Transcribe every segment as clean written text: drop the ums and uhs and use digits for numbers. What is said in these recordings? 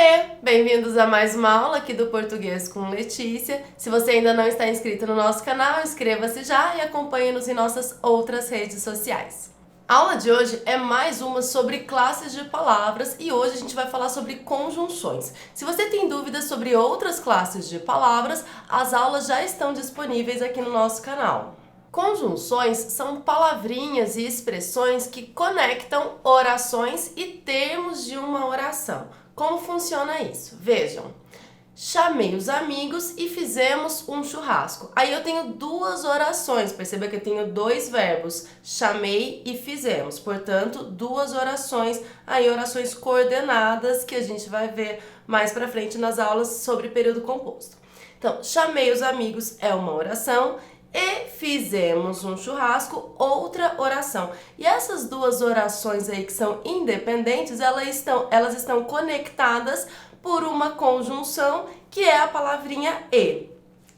Oiê! Bem-vindos a mais uma aula aqui do Português com Letícia. Se você ainda não está inscrito no nosso canal, inscreva-se já e acompanhe-nos em nossas outras redes sociais. A aula de hoje é mais uma sobre classes de palavras e hoje a gente vai falar sobre conjunções. Se você tem dúvidas sobre outras classes de palavras, as aulas já estão disponíveis aqui no nosso canal. Conjunções são palavrinhas e expressões que conectam orações e termos de uma oração. Como funciona isso? Vejam, chamei os amigos e fizemos um churrasco. Aí eu tenho duas orações, perceba que eu tenho dois verbos, chamei e fizemos. Portanto, duas orações, aí orações coordenadas que a gente vai ver mais pra frente nas aulas sobre período composto. Então, chamei os amigos é uma oração e fizemos um churrasco, outra oração. E essas duas orações aí que são independentes, elas estão conectadas por uma conjunção que é a palavrinha e.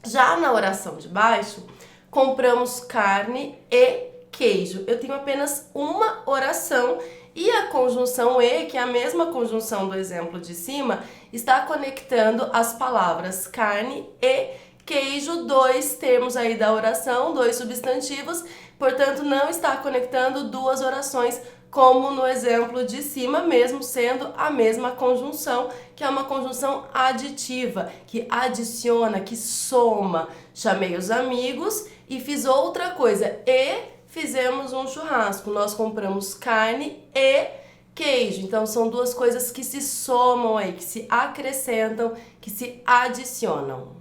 Já na oração de baixo, compramos carne e queijo. Eu tenho apenas uma oração e a conjunção e, que é a mesma conjunção do exemplo de cima, está conectando as palavras carne e queijo, dois termos aí da oração, dois substantivos, portanto não está conectando duas orações como no exemplo de cima, mesmo sendo a mesma conjunção, que é uma conjunção aditiva, que adiciona, que soma. Chamei os amigos e fiz outra coisa, e fizemos um churrasco. Nós compramos carne e queijo, então são duas coisas que se somam aí, que se acrescentam, que se adicionam.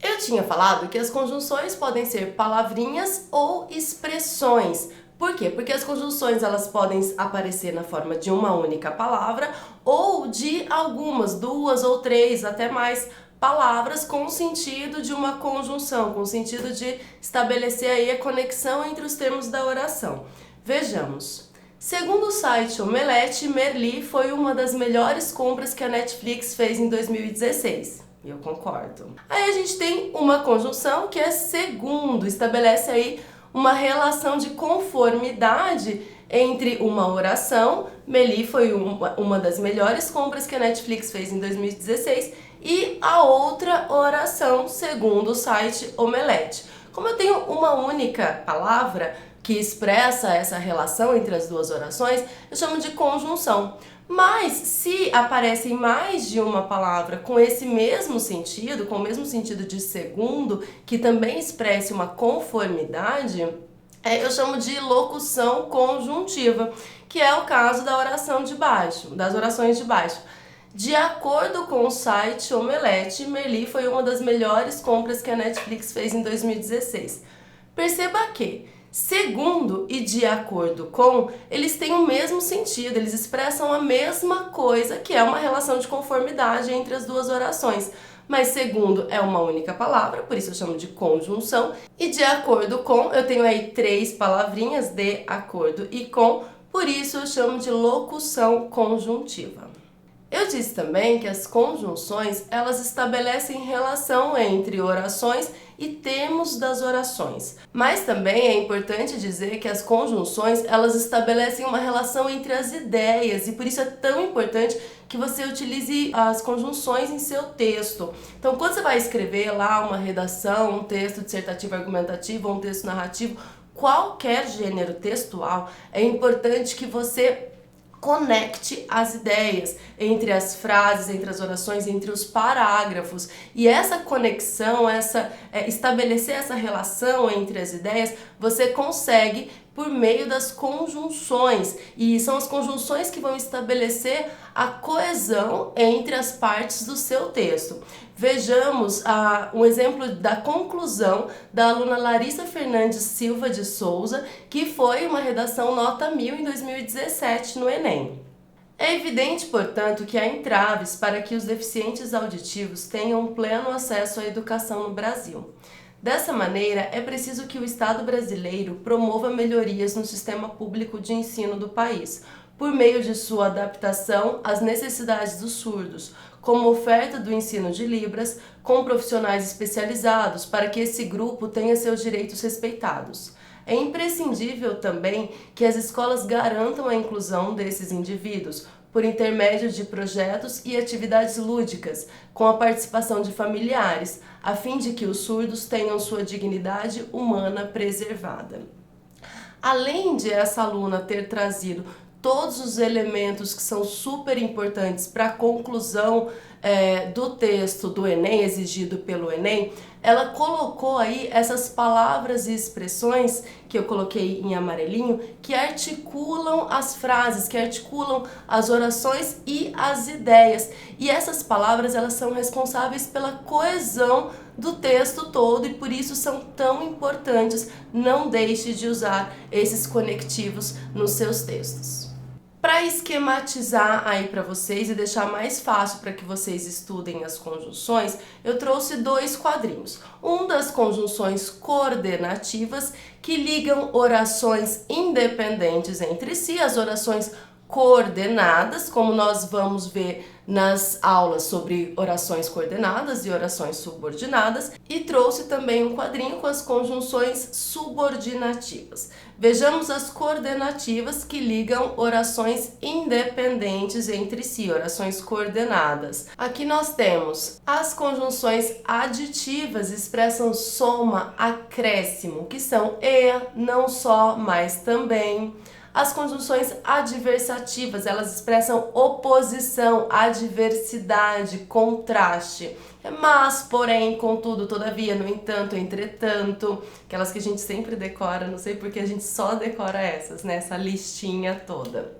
Eu tinha falado que as conjunções podem ser palavrinhas ou expressões. Por quê? Porque as conjunções elas podem aparecer na forma de uma única palavra ou de algumas, duas ou três, até mais palavras com o sentido de uma conjunção, com o sentido de estabelecer aí a conexão entre os termos da oração. Vejamos. Segundo o site Omelete, Merli foi uma das melhores compras que a Netflix fez em 2016. Eu concordo. Aí a gente tem uma conjunção que é segundo, estabelece aí uma relação de conformidade entre uma oração, Merli foi uma das melhores compras que a Netflix fez em 2016, e a outra oração, segundo o site Omelete. Como eu tenho uma única palavra que expressa essa relação entre as duas orações, eu chamo de conjunção. Mas se aparecem mais de uma palavra com esse mesmo sentido, com o mesmo sentido de segundo, que também expresse uma conformidade, eu chamo de locução conjuntiva, que é o caso da oração de baixo, das orações de baixo. De acordo com o site Omelete, Merli foi uma das melhores compras que a Netflix fez em 2016. Perceba que segundo e de acordo com, eles têm o mesmo sentido, eles expressam a mesma coisa, que é uma relação de conformidade entre as duas orações. Mas segundo é uma única palavra, por isso eu chamo de conjunção, e de acordo com, eu tenho aí três palavrinhas, de acordo e com, por isso eu chamo de locução conjuntiva. Eu disse também que as conjunções, elas estabelecem relação entre orações e termos das orações. Mas também é importante dizer que as conjunções, elas estabelecem uma relação entre as ideias, e por isso é tão importante que você utilize as conjunções em seu texto. Então, quando você vai escrever lá uma redação, um texto dissertativo argumentativo ou um texto narrativo, qualquer gênero textual, é importante que você conecte as ideias entre as frases, entre as orações, entre os parágrafos. E essa conexão, estabelecer essa relação entre as ideias, você consegue por meio das conjunções. E são as conjunções que vão estabelecer a coesão entre as partes do seu texto. Vejamos um exemplo da conclusão da aluna Larissa Fernandes Silva de Souza, que foi uma redação nota 1000 em 2017 no Enem. É evidente, portanto, que há entraves para que os deficientes auditivos tenham pleno acesso à educação no Brasil. Dessa maneira, é preciso que o Estado brasileiro promova melhorias no sistema público de ensino do país, por meio de sua adaptação às necessidades dos surdos, como oferta do ensino de Libras, com profissionais especializados para que esse grupo tenha seus direitos respeitados. É imprescindível também que as escolas garantam a inclusão desses indivíduos, por intermédio de projetos e atividades lúdicas, com a participação de familiares, a fim de que os surdos tenham sua dignidade humana preservada. Além de essa aluna ter trazido todos os elementos que são super importantes para a conclusão do texto do Enem, exigido pelo Enem, ela colocou aí essas palavras e expressões que eu coloquei em amarelinho, que articulam as frases, que articulam as orações e as ideias. E essas palavras, elas são responsáveis pela coesão do texto todo e por isso são tão importantes. Não deixe de usar esses conectivos nos seus textos. Para esquematizar aí para vocês e deixar mais fácil para que vocês estudem as conjunções, eu trouxe 2 quadrinhos. Um das conjunções coordenativas, que ligam orações independentes entre si, as orações coordenadas, como nós vamos ver nas aulas sobre orações coordenadas e orações subordinadas, e trouxe também um quadrinho com as conjunções subordinativas. Vejamos as coordenativas que ligam orações independentes entre si, orações coordenadas. Aqui nós temos as conjunções aditivas, expressam soma, acréscimo, que são e, não só, mas também. As conjunções adversativas, elas expressam oposição, adversidade, contraste. Mas, porém, contudo, todavia, no entanto, entretanto, aquelas que a gente sempre decora, não sei porque a gente só decora essas, né? Essa listinha toda.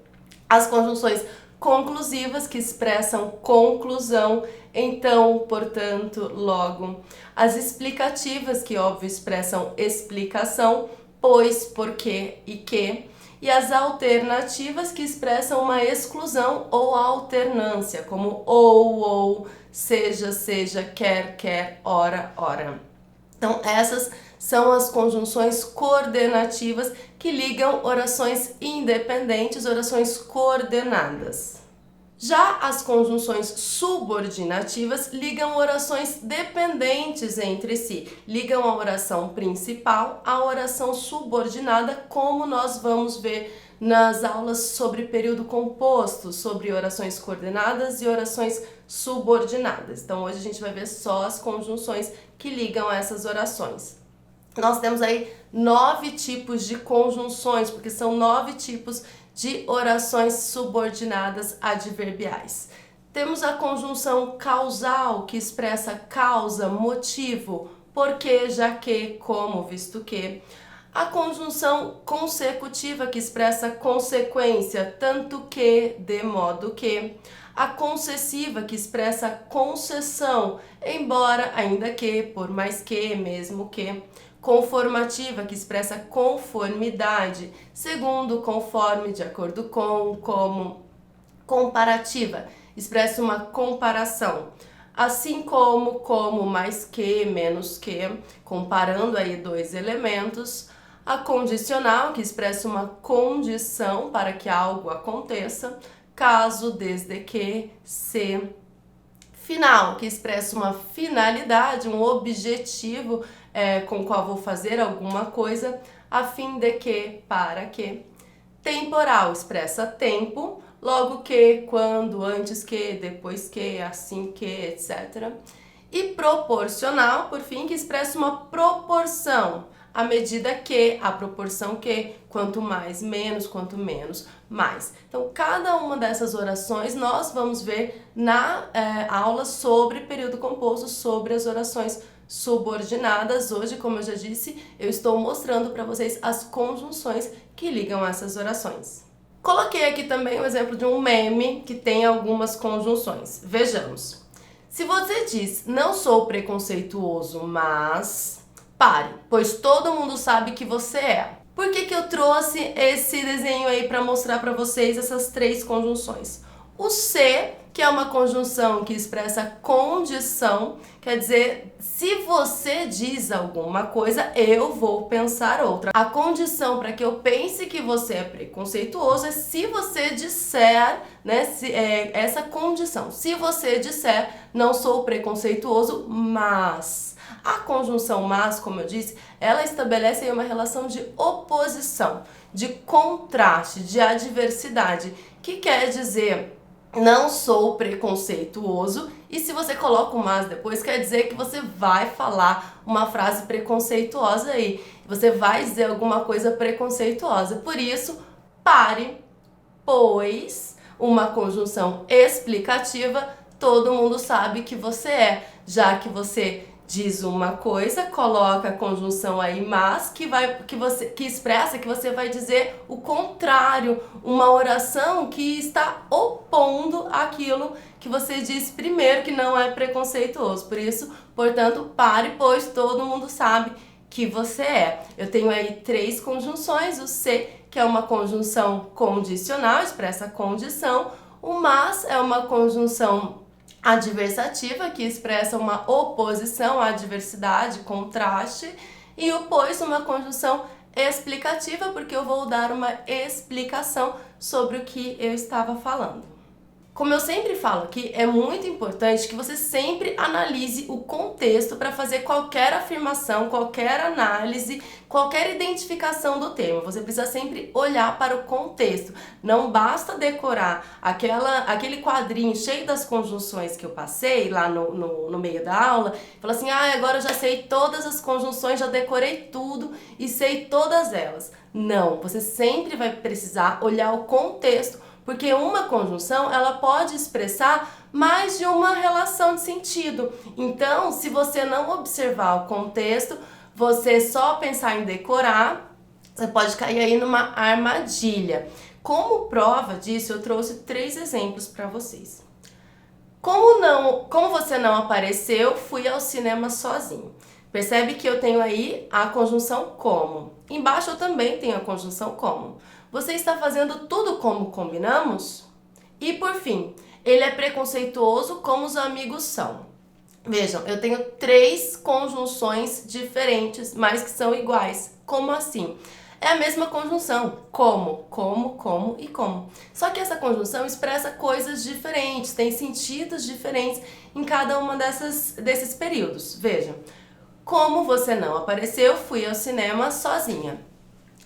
As conjunções conclusivas, que expressam conclusão, então, portanto, logo. As explicativas, que óbvio expressam explicação, pois, porque e que. E as alternativas, que expressam uma exclusão ou alternância, como ou, seja, seja, quer, ora, ora. Então, essas são as conjunções coordenativas que ligam orações independentes, orações coordenadas. Já as conjunções subordinativas ligam orações dependentes entre si, ligam a oração principal à oração subordinada, como nós vamos ver nas aulas sobre período composto, sobre orações coordenadas e orações subordinadas. Então hoje a gente vai ver só as conjunções que ligam essas orações. Nós temos aí 9 tipos de conjunções, porque são 9 tipos de orações subordinadas adverbiais. Temos a conjunção causal, que expressa causa, motivo, porque, já que, como, visto que. A conjunção consecutiva, que expressa consequência, tanto que, de modo que. A concessiva, que expressa concessão, embora, ainda que, por mais que, mesmo que. Conformativa, que expressa conformidade, segundo, conforme, de acordo com, como. Comparativa, expressa uma comparação, assim como, mais que, menos que, comparando aí 2 elementos. A condicional, que expressa uma condição para que algo aconteça, caso, desde que, se. Final, que expressa uma finalidade, um objetivo com o qual vou fazer alguma coisa, a fim de que, para que. Temporal, expressa tempo, logo que, quando, antes que, depois que, assim que, etc. E proporcional, por fim, que expressa uma proporção, à medida que, a proporção que, quanto mais, menos, quanto menos, mais. Então, cada uma dessas orações nós vamos ver na aula sobre período composto, sobre as orações subordinadas. Hoje, como eu já disse, eu estou mostrando para vocês as conjunções que ligam essas orações. Coloquei aqui também o exemplo de um meme que tem algumas conjunções. Vejamos. Se você diz, não sou preconceituoso, mas... Pare, pois todo mundo sabe que você é. Por que eu trouxe esse desenho aí para mostrar para vocês essas 3 conjunções? O se, que é uma conjunção que expressa condição, quer dizer, se você diz alguma coisa, eu vou pensar outra. A condição para que eu pense que você é preconceituoso é se você disser, né, essa condição. Se você disser, não sou preconceituoso, mas... A conjunção mas, como eu disse, ela estabelece aí uma relação de oposição, de contraste, de adversidade, que quer dizer não sou preconceituoso. E se você coloca o mas depois, quer dizer que você vai falar uma frase preconceituosa aí. Você vai dizer alguma coisa preconceituosa. Por isso, pare, pois uma conjunção explicativa, todo mundo sabe que você é. Já que você diz uma coisa, coloca a conjunção aí mas que expressa que você vai dizer o contrário, uma oração que está opondo aquilo que você disse primeiro, que não é preconceituoso. Por isso, portanto, pare, pois todo mundo sabe que você é. Eu tenho aí 3 conjunções, o se, que é uma conjunção condicional, expressa a condição, o mas é uma conjunção adversativa, que expressa uma oposição, adversidade, contraste, e o pois, uma conjunção explicativa, porque eu vou dar uma explicação sobre o que eu estava falando. Como eu sempre falo aqui, é muito importante que você sempre analise o contexto para fazer qualquer afirmação, qualquer análise, qualquer identificação do termo. Você precisa sempre olhar para o contexto. Não basta decorar aquele quadrinho cheio das conjunções que eu passei lá no meio da aula, e falar assim, agora eu já sei todas as conjunções, já decorei tudo e sei todas elas. Não, você sempre vai precisar olhar o contexto, porque uma conjunção, ela pode expressar mais de uma relação de sentido. Então, se você não observar o contexto, você só pensar em decorar, você pode cair aí numa armadilha. Como prova disso, eu trouxe 3 exemplos para vocês. Como você não apareceu, fui ao cinema sozinho. Percebe que eu tenho aí a conjunção como. Embaixo eu também tenho a conjunção como. Você está fazendo tudo como combinamos? E por fim, ele é preconceituoso como os amigos são. Vejam, eu tenho 3 conjunções diferentes, mas que são iguais. Como assim? É a mesma conjunção, como e como. Só que essa conjunção expressa coisas diferentes, tem sentidos diferentes em cada uma desses períodos. Vejam, como você não apareceu, fui ao cinema sozinha.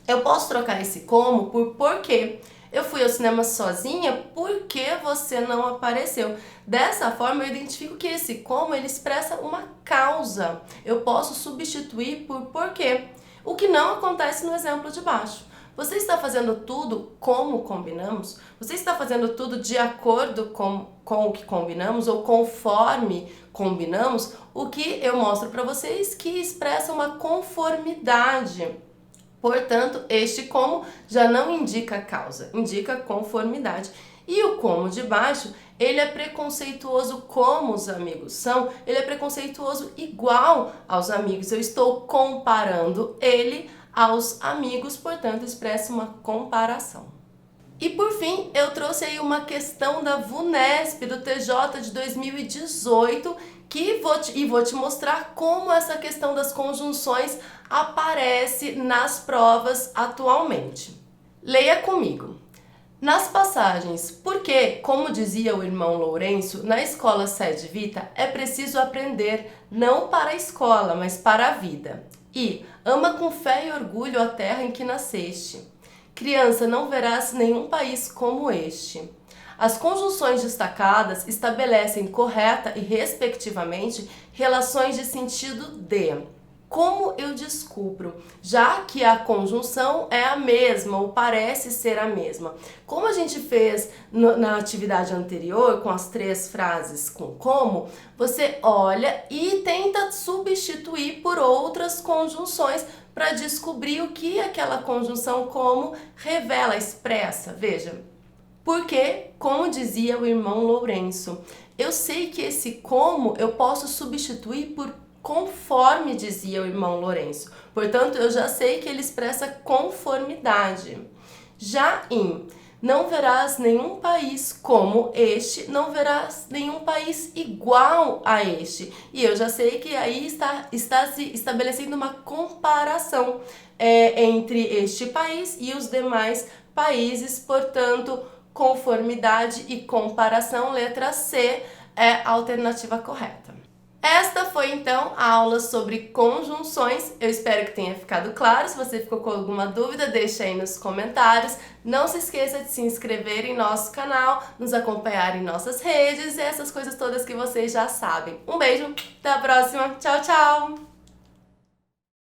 Eu posso trocar esse como por porquê. Eu fui ao cinema sozinha porque você não apareceu. Dessa forma, eu identifico que esse como ele expressa uma causa. Eu posso substituir por porquê. O que não acontece no exemplo de baixo. Você está fazendo tudo como combinamos? Você está fazendo tudo de acordo com o que combinamos ou conforme combinamos? O que eu mostro para vocês que expressa uma conformidade. Portanto, este como já não indica causa, indica conformidade. E o como de baixo, ele é preconceituoso como os amigos são, ele é preconceituoso igual aos amigos. Eu estou comparando ele aos amigos, portanto, expressa uma comparação. E por fim, eu trouxe aí uma questão da VUNESP, do TJ de 2018, vou te mostrar como essa questão das conjunções aparece nas provas atualmente. Leia comigo. Nas passagens, porque, como dizia o irmão Lourenço, na escola Sede Vita é preciso aprender não para a escola, mas para a vida. E ama com fé e orgulho a terra em que nasceste. Criança, não verás nenhum país como este. As conjunções destacadas estabelecem correta e respectivamente relações de sentido de. Como eu descubro? Já que a conjunção é a mesma ou parece ser a mesma. Como a gente fez na atividade anterior com as 3 frases com como, você olha e tenta substituir por outras conjunções para descobrir o que aquela conjunção como revela, expressa. Veja, porque, como dizia o irmão Lourenço, eu sei que esse como eu posso substituir por conforme, dizia o irmão Lourenço. Portanto, eu já sei que ele expressa conformidade. Já em não verás nenhum país como este, não verás nenhum país igual a este. E eu já sei que aí está se estabelecendo uma comparação entre este país e os demais países. Portanto, conformidade e comparação, letra C é a alternativa correta. Esta foi então a aula sobre conjunções. Eu espero que tenha ficado claro. Se você ficou com alguma dúvida, deixa aí nos comentários. Não se esqueça de se inscrever em nosso canal, nos acompanhar em nossas redes e essas coisas todas que vocês já sabem. Um beijo, até a próxima. Tchau, tchau!